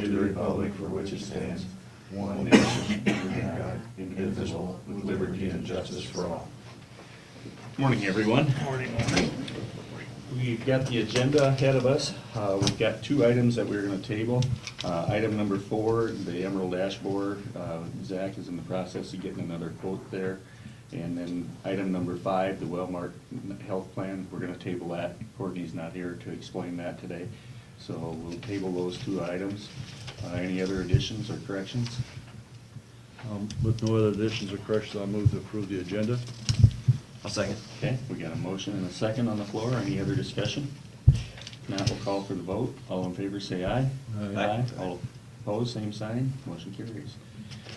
to the republic for which it stands, one nation, under God, indivisible, with liberty and justice for all. Morning, everyone. Morning. We've got the agenda ahead of us. We've got two items that we're going to table. Item number 4, the Emerald Ash Borer. Zach is in the process of getting another quote there. And then item number 5, the Wellmark Health Plan, we're going to table that. Courtney's not here to explain that today. So we'll table those two items. Any other additions or corrections? With no other additions or corrections, I'll move to approve the agenda. I'll second. Okay, we got a motion and a second on the floor. Any other discussion? If not, we'll call for the vote. All in favor, say aye. Aye. All opposed, same sign. Motion carries.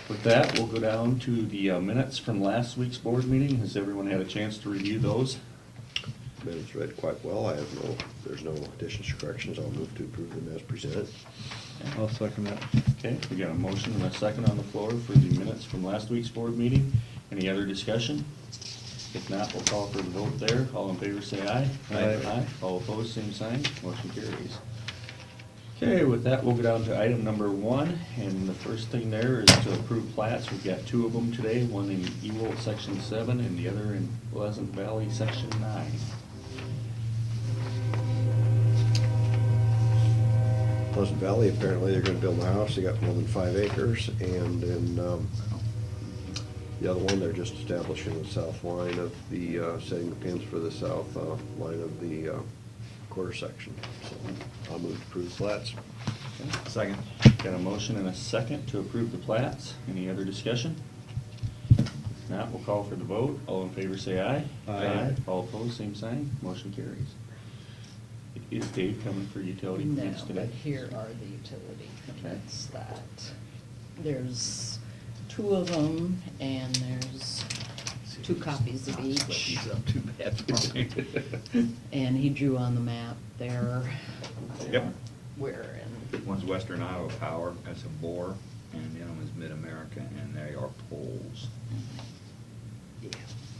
With that, we'll go down to the minutes from last week's board meeting. Has everyone had a chance to review those? Minutes read quite well. There's no additions or corrections. I'll move to approve them as presented. I'll second that. Okay, we got a motion and a second on the floor for the minutes from last week's board meeting. Any other discussion? If not, we'll call for the vote there. All in favor, say aye. Aye. All opposed, same sign. Motion carries. Okay, with that, we'll go down to item number 1, and the first thing there is to approve plats. We've got 2 of them today, one in Ewell, Section 7, and the other in Pleasant Valley, Section 9. Pleasant Valley, apparently they're gonna build a house. They got more than 5 acres, and then, the other one, they're just establishing the south line of the, setting the pins for the south, line of the, quarter section. So I'll move to approve the plats. Second. Got a motion and a second to approve the plats. Any other discussion? If not, we'll call for the vote. All in favor, say aye. Aye. All opposed, same sign. Motion carries. Is Dave coming for utility No, permits today? but here are the utility permits that, there's 2 of them, and there's 2 copies of each. He's up too bad. And he drew on the map there. Yep. Where in, One's Western Iowa Power, that's a bore, and the other one's Mid-America, and they are poles. yeah,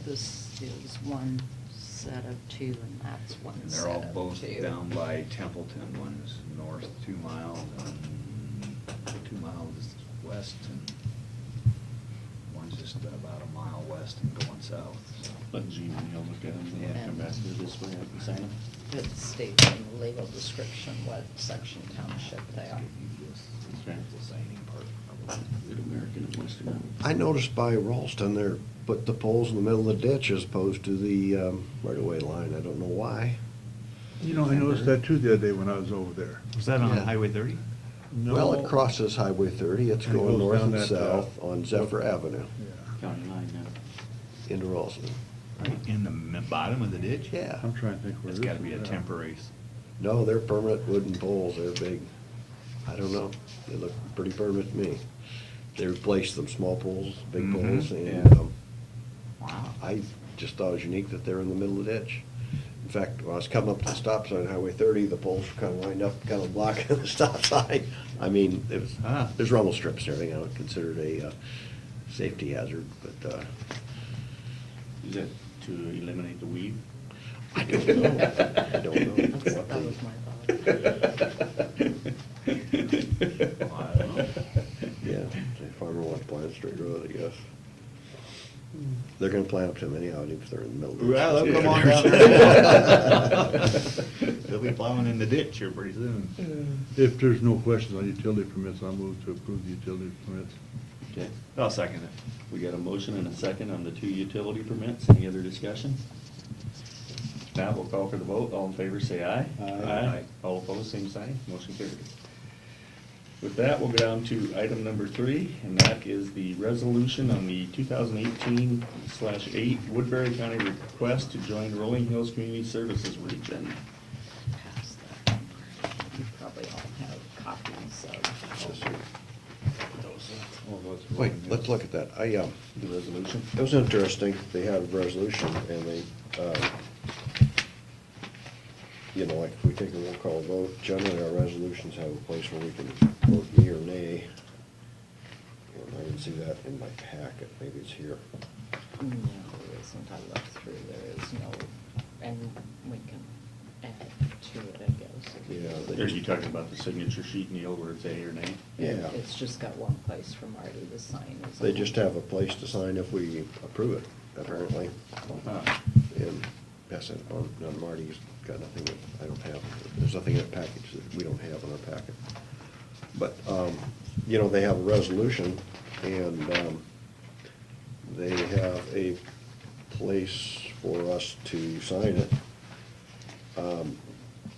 this is one set of 2, and that's one And set they're all of both 2. down by Templeton. One is north 2 miles, and 2 miles west, and one's just about a mile west and going south. So. Let Gene and Neil look at them, and Yeah. come back to this way and sign them. It states in the legal description what section township they are. Okay. The signing part. Mid-American and Western. I noticed by Ralston, they're put the poles in the middle of the ditch as opposed to the, right-of-way line. I don't know why. You know, I noticed that too the other day when I was over there. Was that on Yeah. Highway 30? Well, it crosses Highway 30. It's And it going goes north down and that, south on Zephyr Avenue Yeah. County line now. into Ralston. Right in the bottom of the ditch? Yeah. I'm trying to think where it It's is. gotta be a Yeah. temporary. No, they're permanent wooden poles. They're big. I don't know. They look pretty permanent to me. They replaced some small poles, big Mhm. poles, and Yeah. Wow. I just thought it was unique that they're in the middle of the ditch. In fact, when I was coming up to the stop sign on Highway 30, the poles were kind of lined up, kind of blocking the stop sign. I mean, it was, Ah. there's rumble strips and everything. I would consider it a safety hazard, but Is that to eliminate the weed? I don't know. I don't know. That was my thought. Well, I don't know. Yeah, the farmer wants to plant a straight road, I guess. They're gonna plant up to them anyhow, even if they're in the middle of the ditch. Well, they'll come on down there. They'll be plowing in the ditch here pretty soon. If there's no questions on utility permits, I'll move to approve the utility permits. Okay. I'll second it. We got a motion and a second on the 2 utility permits. Any other discussion? Now we'll call for the vote. All in favor, say aye. Aye. All opposed, same sign. Motion carries. With that, we'll go down to item number 3, and that is the resolution on the 2018/8 Woodbury County request to join Rolling Hills Community Services Region. Pass that. You probably all have copies of. Wait, let's look at that. The resolution. It was interesting. They had a resolution and they, you know, like if we take a roll call vote, generally our resolutions have a place where we can vote yea or nay. And I didn't see that in my packet. Maybe it's here. No, there isn't. I looked through, there is no, and we can add to it, I guess. Yeah, Are you talking about the signature sheet, Neil, where it's A or nay? Yeah. It's just got one place for Marty to sign. is They all. just have a place to sign if we approve it, apparently. Ah, And pass it on. Now Marty's got nothing that I don't have. There's nothing in the package that we don't have in our packet. But, you know, they have a resolution, and they have a place for us to sign it,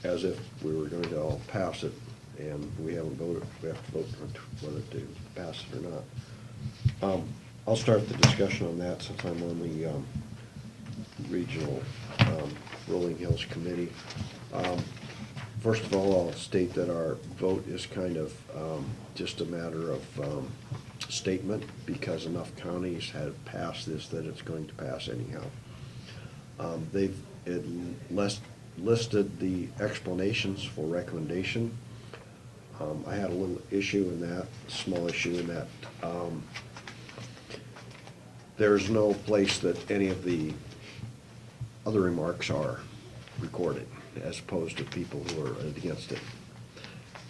as if we were going to all pass it, and we haven't voted, we have to vote on whether to pass it or not. I'll start the discussion on that since I'm on the regional Rolling Hills Committee. First of all, I'll state that our vote is kind of just a matter of statement, because enough counties have passed this that it's going to pass anyhow. They've listed the explanations for recommendation. I had a little issue in that, small issue in that. There's no place that any of the other remarks are recorded, as opposed to people who are against it.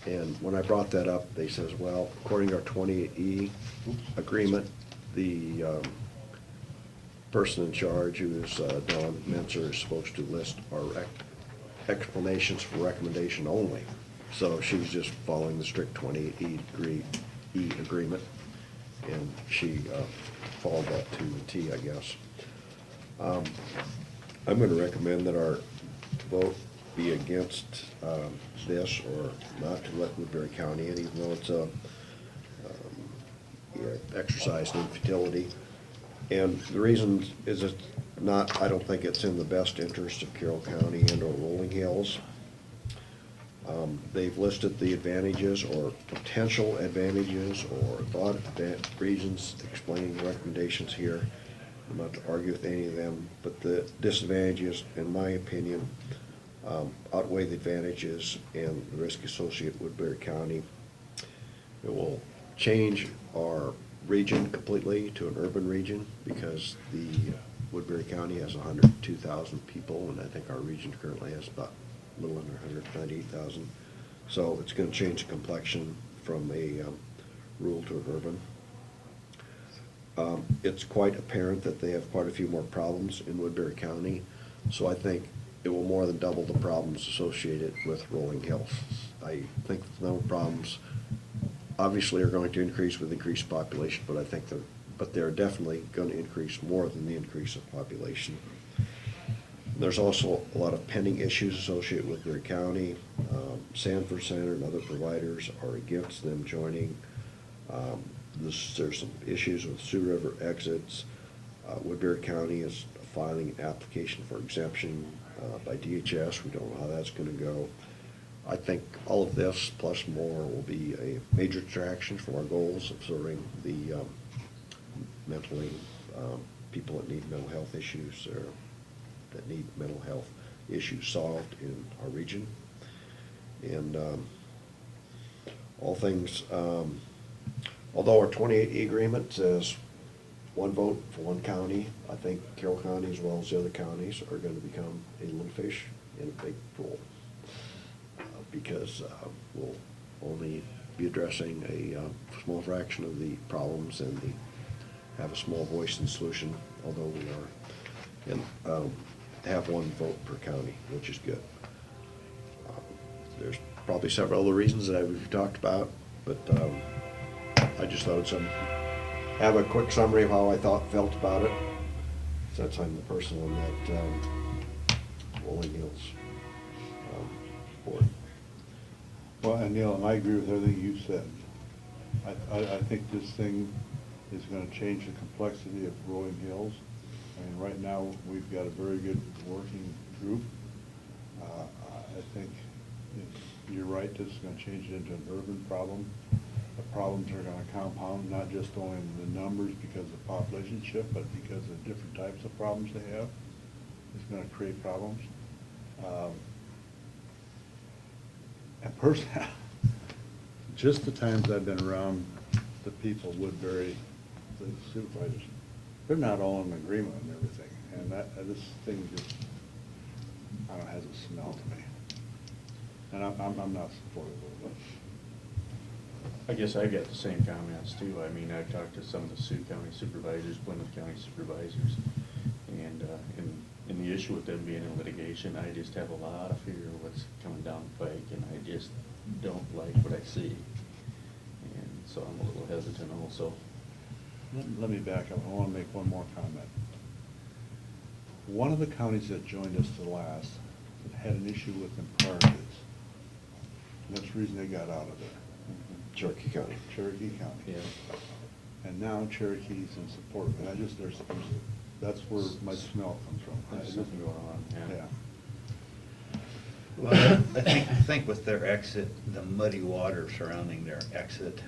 And when I brought that up, they says, well, according to our 28E agreement, the person in charge, who is Dawn Menzer, is supposed to list our explanations for recommendation only. So she's just following the strict 28E agreement, and she followed that to the T, I guess. I'm gonna recommend that our vote be against this, or not to let Woodbury County in, even though it's a exercise in futility. And the reason is it's not, I don't think it's in the best interest of Carroll County and or Rolling Hills. They've listed the advantages or potential advantages or thought reasons explaining the recommendations here. I'm not to argue with any of them, but the disadvantages, in my opinion, outweigh the advantages and the risk associated with Woodbury County. It will change our region completely to an urban region, because the Woodbury County has 102,000 people, and I think our region currently has about a little under 198,000. So it's gonna change the complexion from a rural to an urban. It's quite apparent that they have quite a few more problems in Woodbury County, so I think it will more than double the problems associated with Rolling Hills. I think the number of problems obviously are going to increase with increased population, but I think they're definitely going to increase more than the increase of population. There's also a lot of pending issues associated with Woodbury County. Sanford Center and other providers are against them joining. There's some issues with Sioux River exits. Woodbury County is filing an application for exemption by DHS. We don't know how that's going to go. I think all of this plus more will be a major distraction from our goals of serving the mentally people that need mental health issues, or that need mental health issues solved in our region. And all things, although our 28E agreement says one vote for one county, I think Carroll County, as well as the other counties, are going to become a little fish in a big pool, because we'll only be addressing a small fraction of the problems and have a small voice in the solution, although we are, and have one vote per county, which is good. There's probably several other reasons that we've talked about, but I just thought I'd have a quick summary of how I felt about it, since I'm the person on that Rolling Hills board. Well, and Neil, and I agree with everything you said. I think this thing is gonna change the complexity of Rolling Hills. I mean, right now, we've got a very good working group. I think you're right, this is gonna change it into an urban problem. The problems are gonna compound, not just only in the numbers because of population shift, but because of different types of problems they have. It's gonna create problems. And personally, just the times I've been around the people, Woodbury, the supervisors, they're not all in agreement on everything. And this thing just, I don't know, has a smell to me. And I'm not supportive of it. I guess I got the same comments too. I mean, I've talked to some of the Sioux County supervisors, Plymouth County supervisors, and the issue with them being in litigation, I just have a lot of fear of what's coming down the pike, and I just don't like what I see. And so I'm a little hesitant also. Let me back up. I want to make one more comment. One of the counties that joined us the last had an issue with them prior to this. And that's the reason they got out of there. Cherokee County. Cherokee County. Yeah. And now Cherokee's in support of it. That's where my smell comes from. There's something going on, yeah. Yeah. Well, I think with their exit, the muddy water surrounding their exit,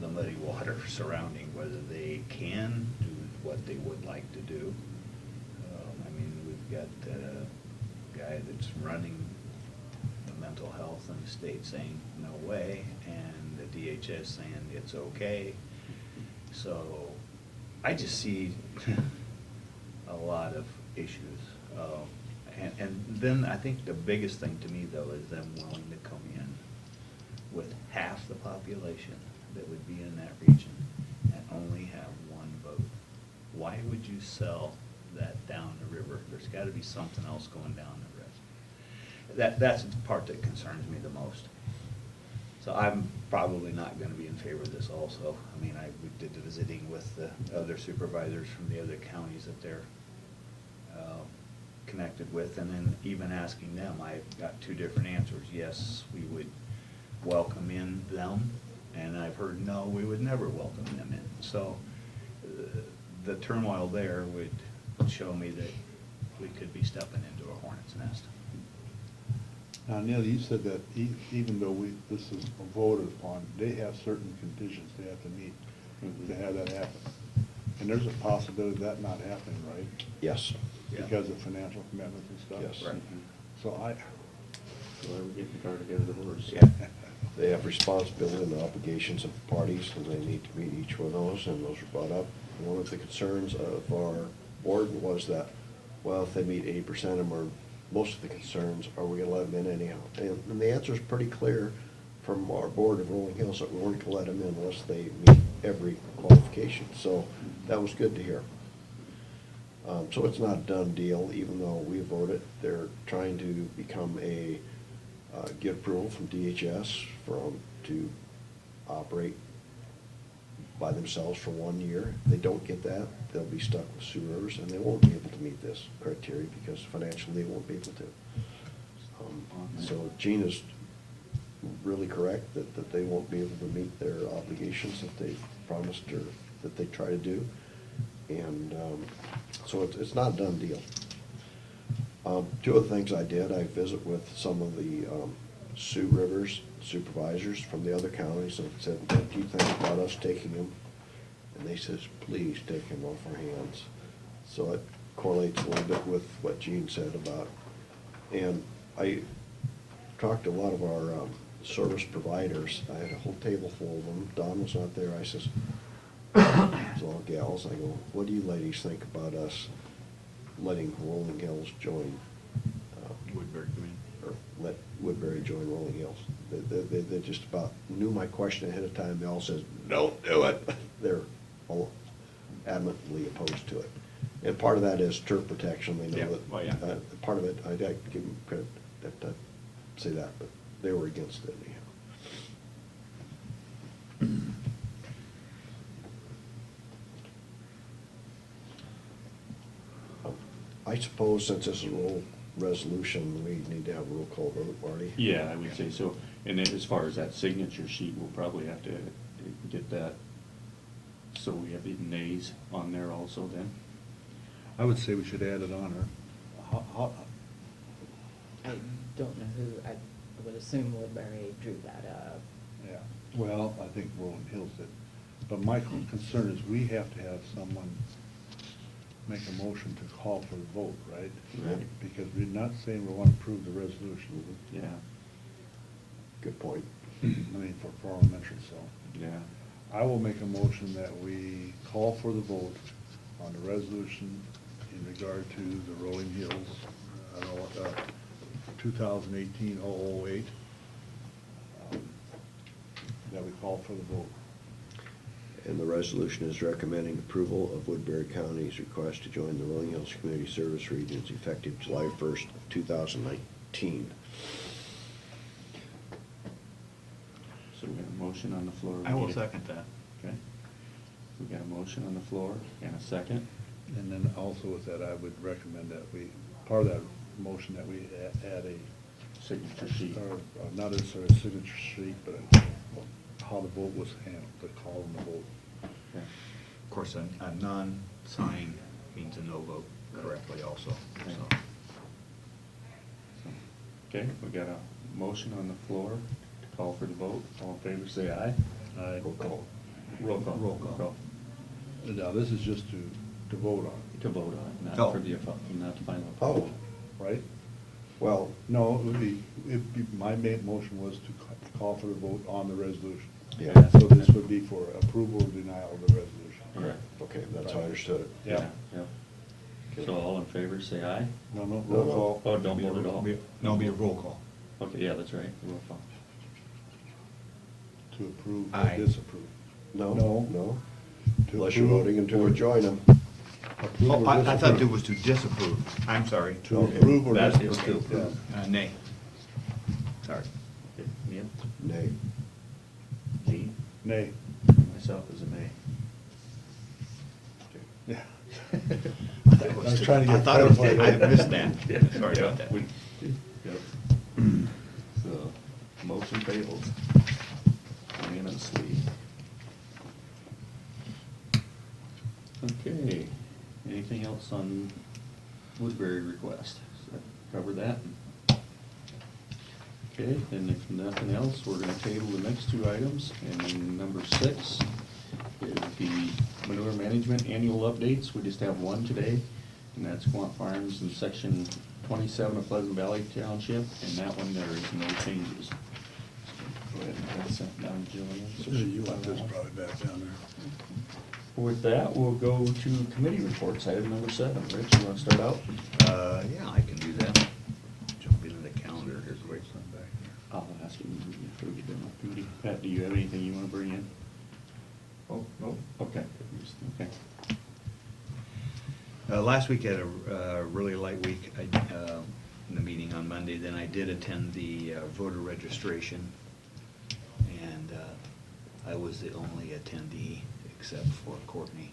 the muddy water surrounding whether they can do what they would like to do. I mean, we've got a guy that's running the mental health in the state saying, no way, and the DHS saying it's okay. So I just see a lot of issues. And then I think the biggest thing to me, though, is them willing to come in with half the population that would be in that region and only have one vote. Why would you sell that down the river? There's got to be something else going down the river. That's the part that concerns me the most. So I'm probably not going to be in favor of this also. I mean, we did the visiting with the other supervisors from the other counties that they're connected with, and then even asking them, I got two different answers. Yes, we would welcome in them, and I've heard, no, we would never welcome them in. So the turmoil there would show me that we could be stepping into a hornet's nest. Now, Neil, you said that even though this is voted upon, they have certain conditions they have to meet to have that happen. And there's a possibility of that not happening, right? Yes. Yeah. Because of financial commitments and stuff? Yes. Right. So So we're getting the car together, the horse. Yeah. They have responsibility and obligations of parties, and they need to meet each one of those, and those were brought up. One of the concerns of our board was that, well, if they meet 80% of them, or most of the concerns, are we gonna let them in anyhow? And the answer is pretty clear from our board of Rolling Hills, that we weren't gonna let them in unless they meet every qualification. So that was good to hear. So it's not a done deal, even though we voted. They're trying to become get approval from DHS to operate by themselves for 1 year. If they don't get that, they'll be stuck with Sioux Rivers, and they won't be able to meet this criteria because financially they won't be able to. So Gene is really correct that they won't be able to meet their obligations that they've promised or that they try to do. And so it's not a done deal. Two of the things I did, I visit with some of the Sioux Rivers supervisors from the other counties and said, what do you think about us taking them? And they says, please take him off our hands. So it correlates a little bit with what Gene said about, and I talked to a lot of our service providers. I had a whole table full of them. Don was not there. I says, it's all gals. I go, what do you ladies think about us letting Rolling Hills join? Woodbury Green. Or let Woodbury join Rolling Hills? They just about knew my question ahead of time. They all says, don't do it. They're all adamantly opposed to it. And part of that is turf protection. They Yeah. know that. Oh, yeah. Part of it, I'd like to give them credit, to say that, but they were against it anyhow. I suppose since this is a roll resolution, we need to have a roll call vote, Marty. Yeah, I would say so. And then as far as that signature sheet, we'll probably have to get that, so we have the nays on there also then. I would say we should add it on her. I don't know who, I would assume Woodbury drew that up. Yeah, well, I think Rolling Hills did. But my concern is we have to have someone make a motion to call for the vote, right? Right. Because we're not saying we want to approve the resolution. Yeah, Good point. I mean, for parliamentary, so. yeah. I will make a motion that we call for the vote on the resolution in regard to the Rolling Hills, 2018-008, that we call for the vote. And the resolution is recommending approval of Woodbury County's request to join the Rolling Hills Community Service Regions effective July 1st, 2019. So we got a motion on the floor. I will second that. Okay. We got a motion on the floor and a second. And then also with that, I would recommend that we, part of that motion, that we add a, Signature sheet. or not necessarily a signature sheet, but how the vote was handled, the call and the vote. Okay. Of course, a non-sign means a no vote correctly also, so. Okay, we got a motion on the floor to call for the vote. All in favor, say aye. Aye. Roll call. Roll call. Roll call. Now, this is just to vote on, To vote on it, Oh. not for the, not the final. Oh, right? well, No, it'd be, my main motion was to call for the vote on the resolution. yeah, So this would be for approval or denial of the resolution. Correct. okay, that's how I understood it. Yeah. Yeah. So all in favor, say aye. No, no, No, roll no. call. Oh, don't vote at all. No, be a roll call. Okay, yeah, that's right, roll call. To approve Aye. or disapprove. No? No. No? To Unless you're approve voting to or- join them. approve Oh, or I thought disapprove. it was to disapprove. I'm sorry. To Okay. approve or That is disapprove. to approve. Yeah. Nay. Sorry. Okay, Neil? Nay. Gene? Nay. Myself is a nay. Yeah. I was trying to get thought it was- clarified. I missed that. Yeah, Sorry about that. Yep. So, motion failed unanimously. Okay, anything else on Woodbury request? So, cover that? Okay, then if nothing else, we're gonna table the next two items, and then number 6 is the manure management annual updates. We just have one today, and that's Quant Farms in section 27 of Pleasant Valley Township, and that one there is no changes. Go ahead and pass that down, Jillian. You want this probably back down there. With that, we'll go to committee reports, item number 7. Rich, you wanna start out? Yeah, I can do that. Jump into the calendar here quick. I'll ask you before we get done with committee. Pat, do you have anything you wanna bring in? Oh, no, okay, okay. Last week I had a really light week in the meeting on Monday. Then I did attend the voter registration, and I was the only attendee except for Courtney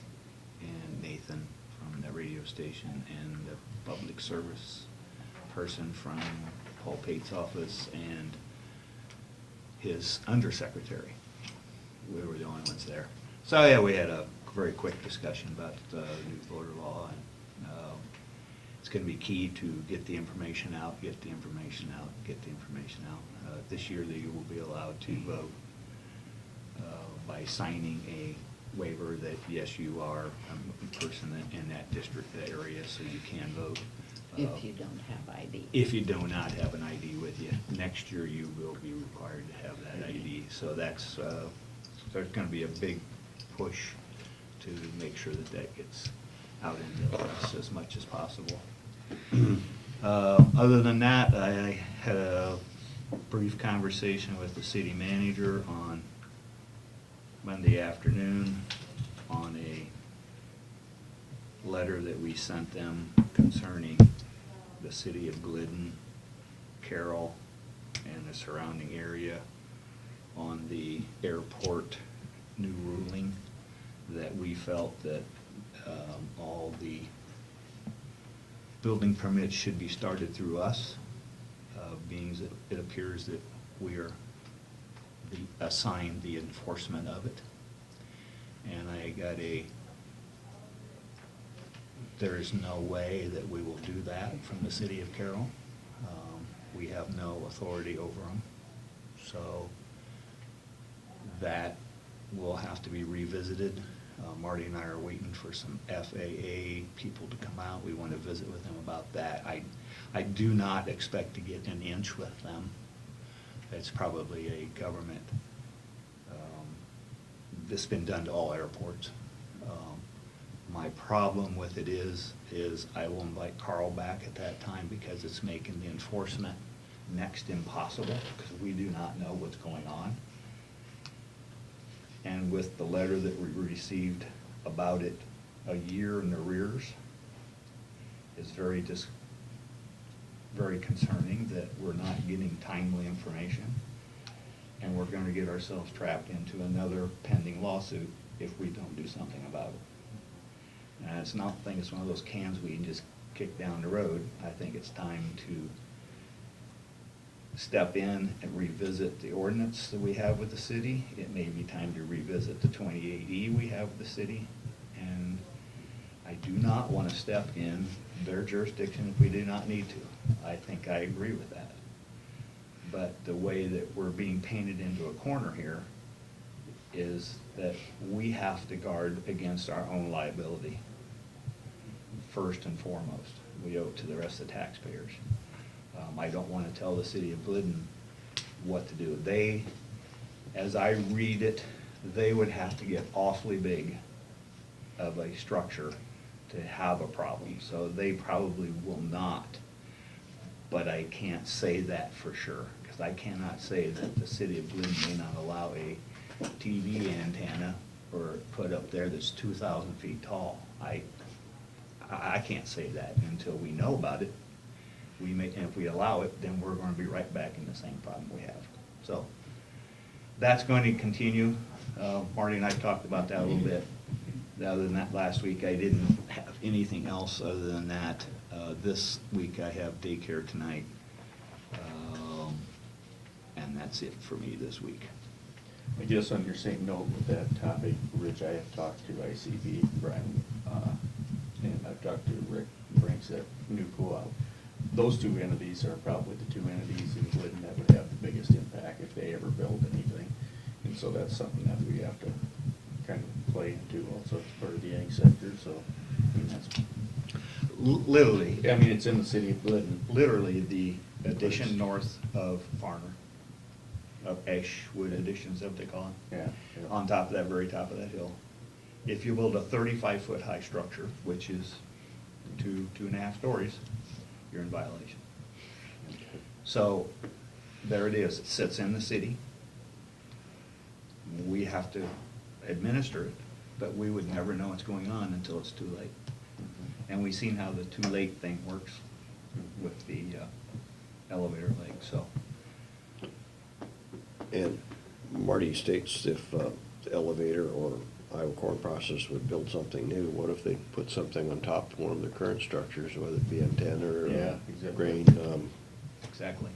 and Nathan from the radio station and the public service person from Paul Pate's office and his undersecretary. We were the only ones there. So yeah, we had a very quick discussion about the new voter law, and it's going to be key to get the information out, get the information out. This year, you will be allowed to vote by signing a waiver that, yes, you are a person in that district, that area, so you can vote. If you don't have ID. If you do not have an ID with you. Next year, you will be required to have that ID. So that's, there's going to be a big push to make sure that that gets out into the press as much as possible. Other than that, I had a brief conversation with the city manager on Monday afternoon on a letter that we sent them concerning the city of Glidden, Carroll, and the surrounding area on the airport new ruling, that we felt that all the building permits should be started through us, being that it appears that we are assigned the enforcement of it. And I got there is no way that we will do that from the city of Carroll. We have no authority over them. So that will have to be revisited. Marty and I are waiting for some FAA people to come out. We want to visit with them about that. I do not expect to get an inch with them. It's probably a government, this has been done to all airports. My problem with it is I will invite Carl back at that time because it's making the enforcement next impossible, because we do not know what's going on. And with the letter that we received about it a year in arrears, is very concerning that we're not getting timely information. And we're gonna get ourselves trapped into another pending lawsuit if we don't do something about it. And it's not, I think it's one of those cans we can just kick down the road. I think it's time to step in and revisit the ordinance that we have with the city. It may be time to revisit the 28E we have with the city. And I do not want to step in their jurisdiction if we do not need to. I think I agree with that. But the way that we're being painted into a corner here is that we have to guard against our own liability. First and foremost, we owe it to the rest of the taxpayers. I don't want to tell the city of Glidden what to do. They, as I read it, they would have to get awfully big of a structure to have a problem. So they probably will not. But I can't say that for sure, because I cannot say that the city of Glidden may not allow a TV antenna or put up there that's 2,000 feet tall. I can't say that until we know about it. We may, and if we allow it, then we're going to be right back in the same problem we have. So that's going to continue. Marty and I talked about that a little bit. Other than that, last week I didn't have anything else other than that. This week I have daycare tonight. And that's it for me this week. I guess on your same note with that topic, Rich, I have talked to ICB, Brian, and I've talked to Rick Brinks at New Co-op. Those two entities are probably the two entities in Glidden that would have the biggest impact if they ever build anything. And so that's something that we have to kind of play into also. It's part of the ag sector, so, I mean, that's, Literally, I mean, it's in the city of Glidden. literally the addition north of Farmer, of Ashwood Additions, what they call it. Yeah. On top of that, very top of that hill. If you build a 35-foot high structure, which is 2.5 stories, you're in violation. So there it is. It sits in the city. We have to administer it, but we would never know what's going on until it's too late. And we've seen how the too late thing works with the elevator lake, so. And Marty states if the elevator or Iowa Corn Process would build something new, what if they put something on top of one of their current structures, whether it be antenna or Yeah, exactly. grain, Exactly.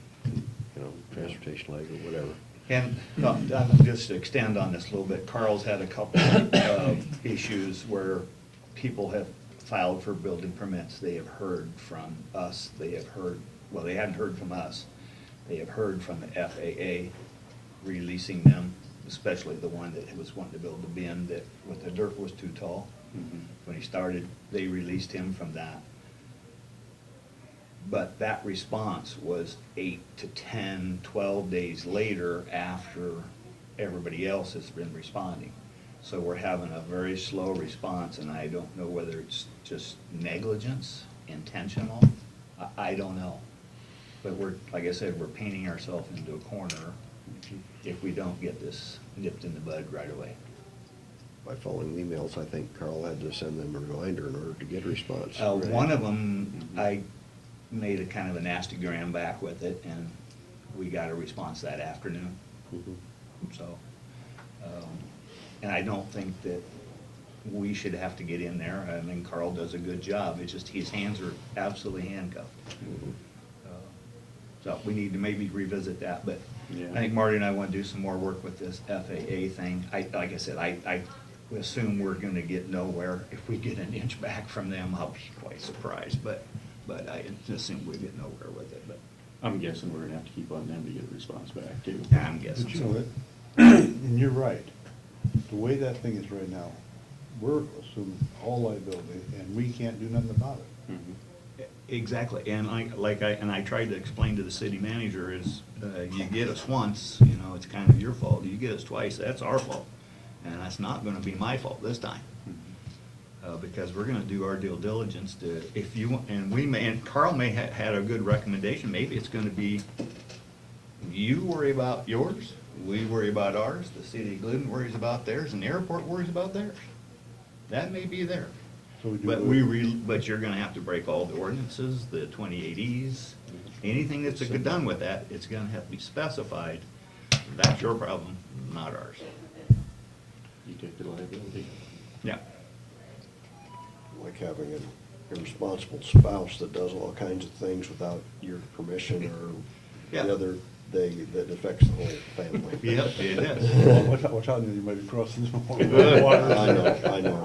transportation leg or whatever. And just to extend on this a little bit, Carl's had a couple of issues where people have filed for building permits. They have heard from us, they have heard, well, they hadn't heard from us. They have heard from the FAA releasing them, especially the one that was wanting to build the bin that, with the dirt was too tall. When he started, they released him from that. But that response was 8 to 10, 12 days later after everybody else has been responding. So we're having a very slow response, and I don't know whether it's just negligence, intentional, I don't know. But we're, like I said, we're painting ourselves into a corner if we don't get this nipped in the bud right away. By following emails, I think Carl had to send them a reminder in order to get a response. One of them, I made a kind of a nasty gram back with it, and we got a response that afternoon. Mhm. So, and I don't think that we should have to get in there. I mean, Carl does a good job. It's just his hands are absolutely handcuffed. Mhm. So we need to maybe revisit that, but Yeah. I think Marty and I want to do some more work with this FAA thing. Like I said, I assume we're going to get nowhere. If we get an inch back from them, I'll be quite surprised, but I assume we get nowhere with it, but I'm guessing we're gonna have to keep on them to get a response back too. yeah, I'm guessing But you so. know what? And you're right. The way that thing is right now, we're assuming all liability, and we can't do nothing about it. Mhm. Exactly, and I tried to explain to the city manager is, you get us once, it's kind of your fault. You get us twice, that's our fault. And that's not gonna be my fault this time. Because we're gonna do our due diligence to, if you, and we may, and Carl may have had a good recommendation, maybe it's gonna be you worry about yours, we worry about ours, the city of Glidden worries about theirs, and the airport worries about theirs. That may be there. So we do But it- but you're gonna have to break all the ordinances, the 2080s, anything that's done with that, it's gonna have to be specified. That's your problem, not ours. You take the liability. Yeah. Like having an irresponsible spouse that does all kinds of things without your permission or Yeah. the other day that affects the whole family. Yep, it is. Well, watch out, you might be crossing the water. I know.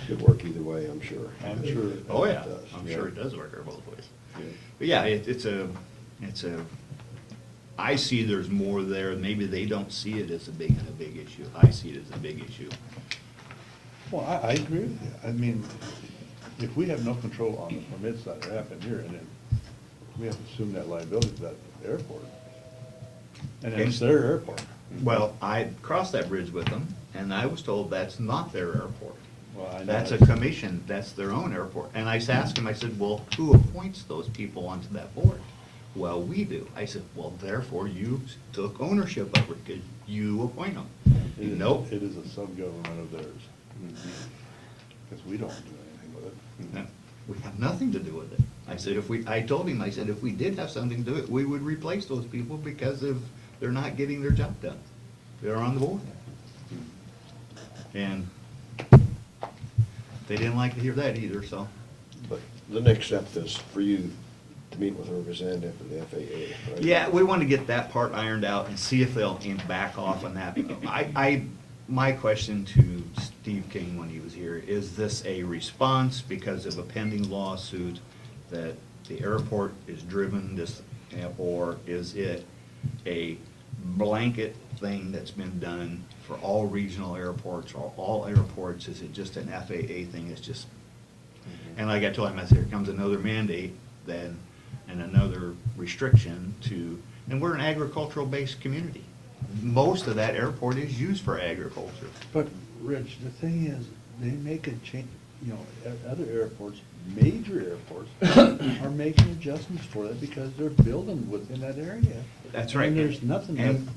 Could work either way, I'm sure. I'm sure. Oh, yeah, It does, I'm yeah. sure it does work both ways. Yeah. But yeah, it's a, I see there's more there, maybe they don't see it as a big issue. I see it as a big issue. Well, I agree with you. I mean, if we have no control on the permits that happen here, and then we have to assume that liability to that airport. And it's their airport. Well, I crossed that bridge with them, and I was told that's not their airport. Well, I know That's a that's- commission, that's their own airport. And I asked him, I said, well, who appoints those people onto that board? Well, we do. I said, well, therefore you took ownership of it, because you appoint them. It is- Nope. It is a sub-government of theirs. Because we don't do anything with it. No, we have nothing to do with it. I said, I told him, I said, if we did have something to do it, we would replace those people because they're not getting their job done. They're on the board. And they didn't like to hear that either, so. But the next step is for you to meet with a representative of the FAA, right? Yeah, we want to get that part ironed out and see if they'll back off on that. My question to Steve King when he was here, is this a response because of a pending lawsuit that the airport is driven this, or is it a blanket thing that's been done for all regional airports or all airports? Is it just an FAA thing? It's just, and like I told him, I said, here comes another mandate then, and another restriction to, and we're an agricultural-based community. Most of that airport is used for agriculture. But, Rich, the thing is, they make a change, other airports, major airports, are making adjustments for that because they're building within that area. That's right. And there's nothing, And-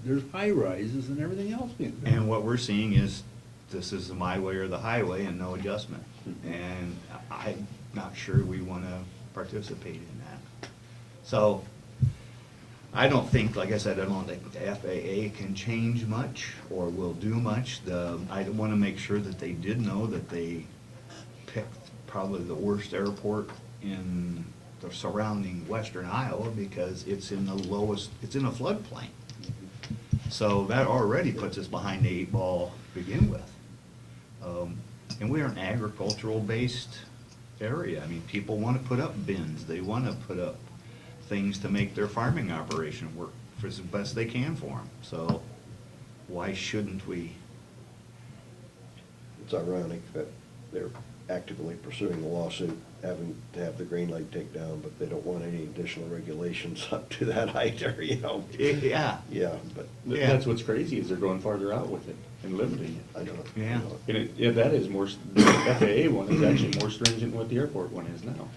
there's high rises and everything else being built. And what we're seeing is, this is my way or the highway and no adjustment. And I'm not sure we want to participate in that. So, I don't think, like I said, I don't think the FAA can change much or will do much. I want to make sure that they did know that they picked probably the worst airport in the surrounding western Iowa because it's in the lowest, it's in a floodplain. So that already puts us behind the 8 ball to begin with. And we're an agricultural-based area. I mean, people want to put up bins, they want to put up things to make their farming operation work for as best they can for them. So why shouldn't we? It's ironic that they're actively pursuing the lawsuit, having to have the green light take down, but they don't want any additional regulations up to that height or, Yeah, Yeah, but Yeah. That's what's crazy, is they're going farther out with it and limiting it. I don't. Yeah. And that is more, the FAA one is actually more stringent than what the airport one is now.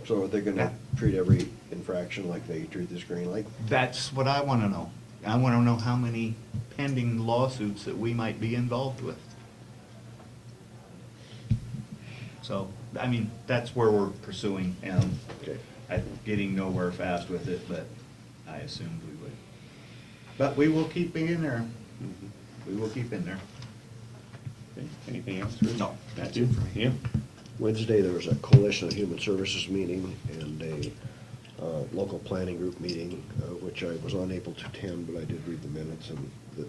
So are they gonna treat every infraction like they treat this green light? that's what I want to know. I want to know how many pending lawsuits that we might be involved with. So, I mean, that's where we're pursuing, and Okay. I'm getting nowhere fast with it, but I assumed we would. But we will keep being in there. We will keep in there. Okay, anything else, Rich? No, that's Thank you. it for me. Yeah. Wednesday, there was a Coalition of Human Services meeting and a local planning group meeting, which I was unable to attend, but I did read the minutes and the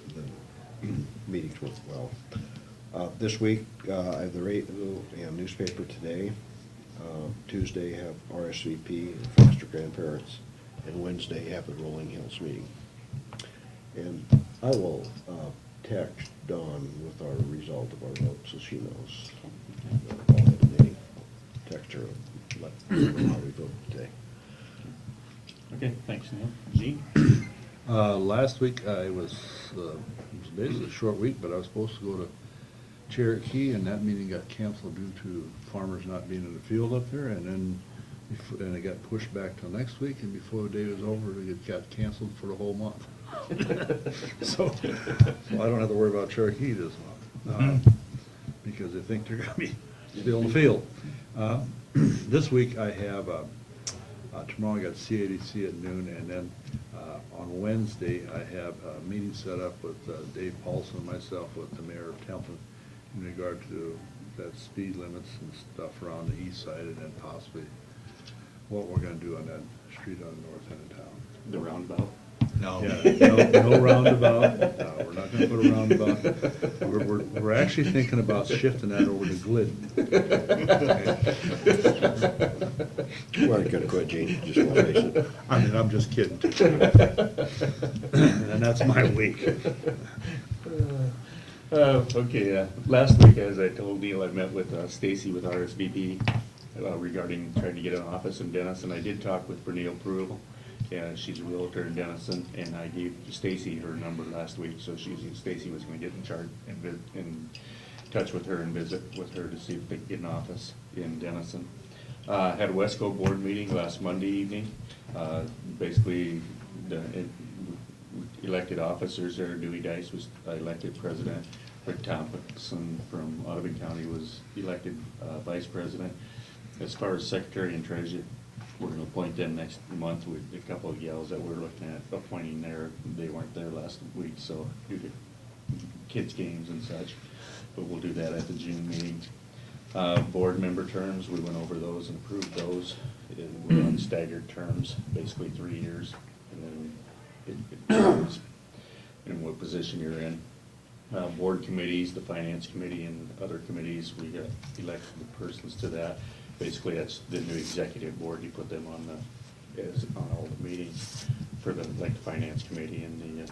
meetings went well. This week, I have the radio and newspaper today. Tuesday, have RSVP and foster grandparents, and Wednesday, have the Rolling Hills meeting. And I will text Dawn with our result of our vote, so she knows. I'll have a meeting. Text her, and let her know how we vote today. Okay, thanks, Neil. Gene? Last week, it was basically a short week, but I was supposed to go to Cherokee, and that meeting got canceled due to farmers not being in the field up there, and then and it got pushed back till next week, and before the day was over, it got canceled for the whole month. So I don't have to worry about Cherokee this month, because they think they're gonna be still in the field. This week I have, tomorrow I got CADC at noon, and then on Wednesday I have a meeting set up with Dave Paulson and myself with the mayor of Templeton in regard to that speed limits and stuff around the east side, and then possibly what we're gonna do on that street on the north end of town. The roundabout. No. Yeah, no roundabout, no, we're not gonna put a roundabout. We're actually thinking about shifting that over to Glidden. You aren't gonna quit, Gene, just wanna face it. I mean, I'm just kidding. And that's my week. Okay, last week, as I told Neil, I met with Stacy with RSVP regarding trying to get an office in Denison. I did talk with Bernille Pruill, and she's a realtor in Denison, and I gave Stacy her number last week, so Stacy was gonna get in charge and in touch with her and visit with her to see if they could get an office in Denison. Had a Wesco board meeting last Monday evening. Basically, the elected officers there. Dewey Dice was elected president. Rick Thompson from Audubon County was elected vice president. As far as secretary and treasurer, we're gonna appoint them next month with a couple of gals that we're looking at appointing there. They weren't there last week, so due to kids' games and such, but we'll do that at the June meeting. Board member terms, we went over those and approved those. We're on staggered terms, basically 3 years, and then it shows in what position you're in. Board committees, the finance committee and other committees, we got elected persons to that. Basically, that's the new executive board, you put them on on all the meetings for the, like the finance committee and the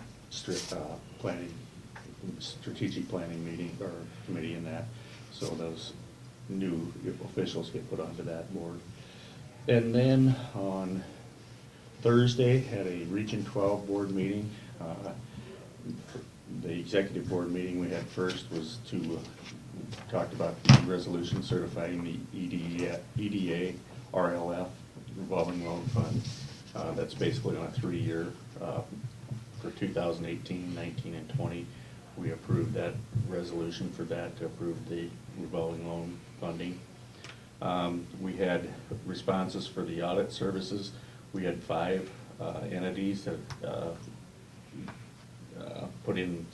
strategic planning meeting, or committee in that. So those new officials get put onto that board. And then on Thursday, had a Region 12 board meeting. The executive board meeting we had first was to talk about the resolution certifying the EDA RLF revolving loan fund. That's basically on a 3-year for 2018, 19, and 20. We approved that resolution for that to approve the revolving loan funding. We had responses for the audit services. We had 5 entities that put in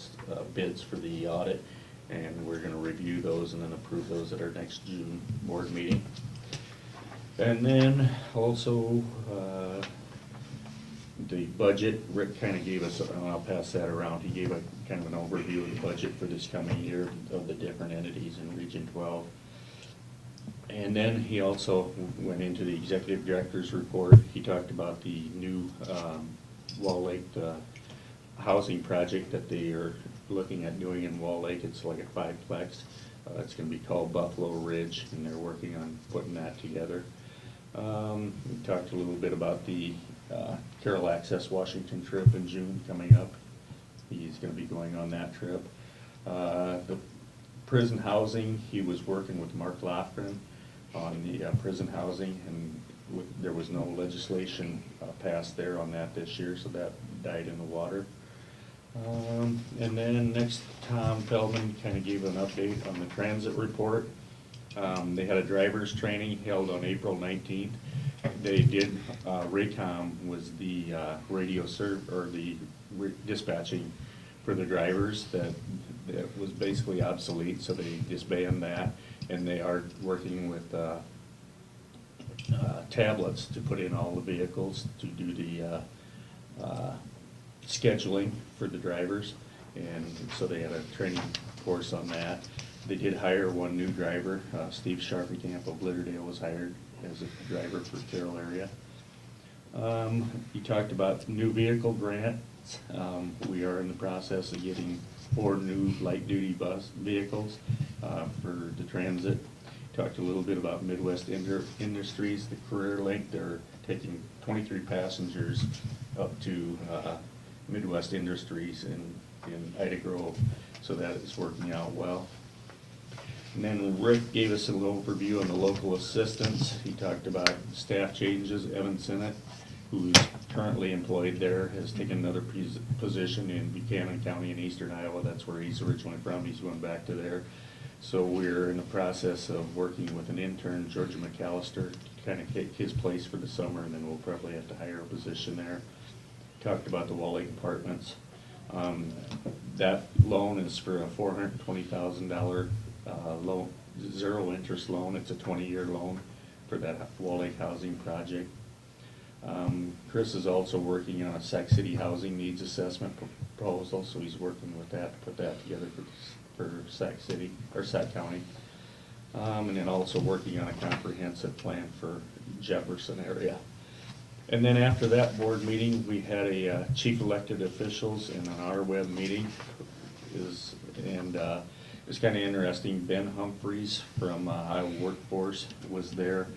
bids for the audit, and we're gonna review those and then approve those at our next June board meeting. And then also, the budget, Rick kind of gave us, and I'll pass that around, he gave a kind of an overview of the budget for this coming year of the different entities in Region 12. And then he also went into the executive director's report. He talked about the new Wall Lake housing project that they are looking at doing in Wall Lake. It's like a 5-plex. It's gonna be called Buffalo Ridge, and they're working on putting that together. We talked a little bit about the Carroll Access Washington trip in June coming up. He's gonna be going on that trip. The prison housing, he was working with Mark Lofgren on the prison housing, and there was no legislation passed there on that this year, so that died in the water. And then next, Tom Feldman kind of gave an update on the transit report. They had a driver's training held on April 19th. They did, Raycom was the radio or the dispatching for the drivers that was basically obsolete, so they disbanded that, and they are working with tablets to put in all the vehicles to do the scheduling for the drivers, and so they had a training course on that. They did hire one new driver. Steve Sharpie-Camp of Litterdale was hired as a driver for Carroll area. He talked about new vehicle grants. We are in the process of getting 4 new light-duty bus vehicles for the transit. Talked a little bit about Midwest Industries, the career link. They're taking 23 passengers up to Midwest Industries in Ida Grove, so that is working out well. And then Rick gave us a little overview on the local assistants. He talked about staff changes. Evan Sinnott, who's currently employed there, has taken another position in Buchanan County in eastern Iowa. That's where he's originally from. He's going back to there. So we're in the process of working with an intern, Georgia McAllister, to kind of take his place for the summer, and then we'll probably have to hire a position there. Talked about the Wall Lake Apartments. That loan is for a $420,000 loan, zero interest loan. It's a 20-year loan for that Wall Lake housing project. Chris is also working on a Sac City housing needs assessment proposal, so he's working with that to put that together for Sac City, or Sac County. And then also working on a comprehensive plan for Jefferson area. And then after that board meeting, we had a chief elected officials and an RWEB meeting. It was kind of interesting. Ben Humphreys from Iowa Workforce was there.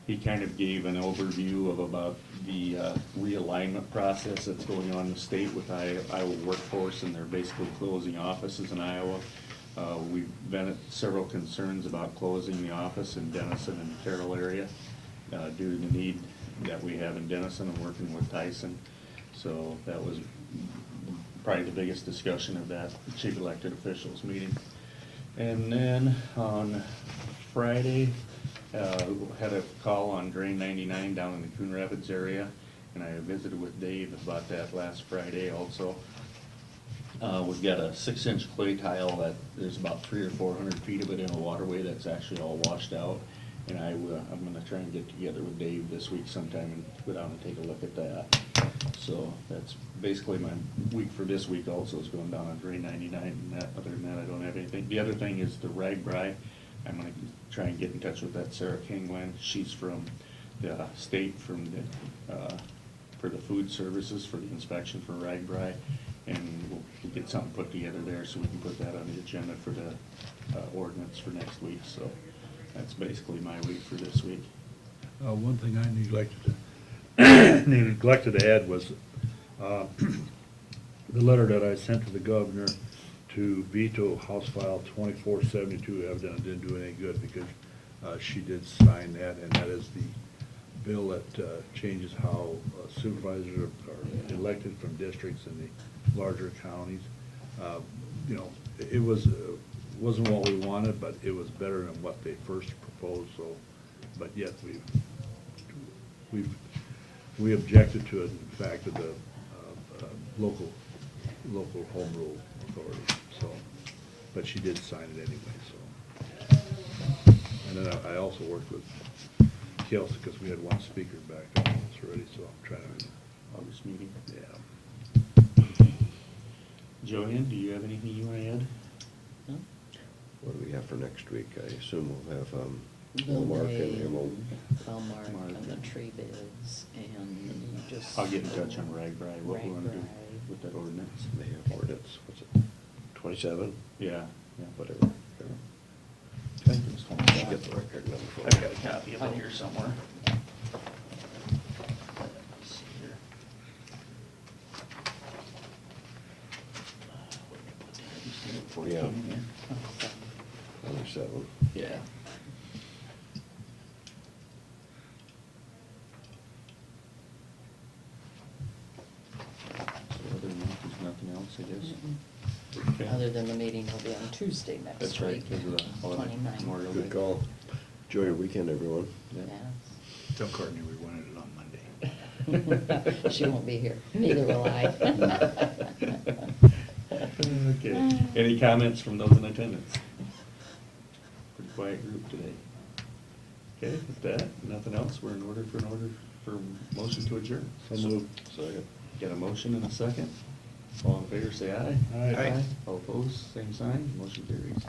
He kind of gave an overview of about the realignment process that's going on in the state with Iowa Workforce, and they're basically closing offices in Iowa. We've been at several concerns about closing the office in Denison and Carroll area due to the need that we have in Denison and working with Tyson. So that was probably the biggest discussion of that chief elected officials meeting. And then on Friday, had a call on Drain 99 down in the Coon Rapids area, and I visited with Dave about that last Friday also. We've got a 6-inch clay tile that there's about 300 or 400 feet of it in a waterway that's actually all washed out. And I'm gonna try and get together with Dave this week sometime and go down and take a look at that. So that's basically my week for this week also, is going down on Drain 99, and that, other than that, I don't have anything. The other thing is the ragbri. I'm gonna try and get in touch with that Sarah Kingland. She's from the state, for the food services, for the inspection for ragbri. And we'll get something put together there so we can put that on the agenda for the ordinance for next week. So that's basically my week for this week. One thing I neglected to add was the letter that I sent to the governor to veto House File 2472 evidently didn't do any good, because she did sign that, and that is the bill that changes how supervisors are elected from districts in the larger counties. You know, it wasn't what we wanted, but it was better than what they first proposed. So, but yet we objected to it. In fact, to the local home rule authority. So, but she did sign it anyway. So, and then I also worked with Kelsey, because we had one speaker back on this already. So I'm trying to. August meeting. Yeah. Joanne, do you have anything you want to add? No? What do we have for next week? I assume we'll have Mark and Emil. Mark and the tree bids, and just. I'll get in touch on ragbri, what we want to do Ragbri. with that ordinance. They have ordinance, what's it, 27? Yeah, yeah. Whatever. I think it was 25. Should get the record number for I've got a copy of it here somewhere. Let's see here. Yeah. Yeah. 27. Yeah. So other than that, there's nothing else, I guess. Okay. Other than the meeting will be on Tuesday next week. That's right, because of the holiday, 29th. Memorial Day. Good call. Enjoy your weekend, everyone. Yeah. Tell Courtney we wanted it on Monday. Yes. She won't be here, neither will I. Okay, any comments from those in attendance? Pretty quiet group today. Okay, with that, nothing else, we're in order for motion to adjourn. So moved. Second. Got a motion and a second? All in favor, say aye. Aye. Aye. All opposed, same sign, motion carries.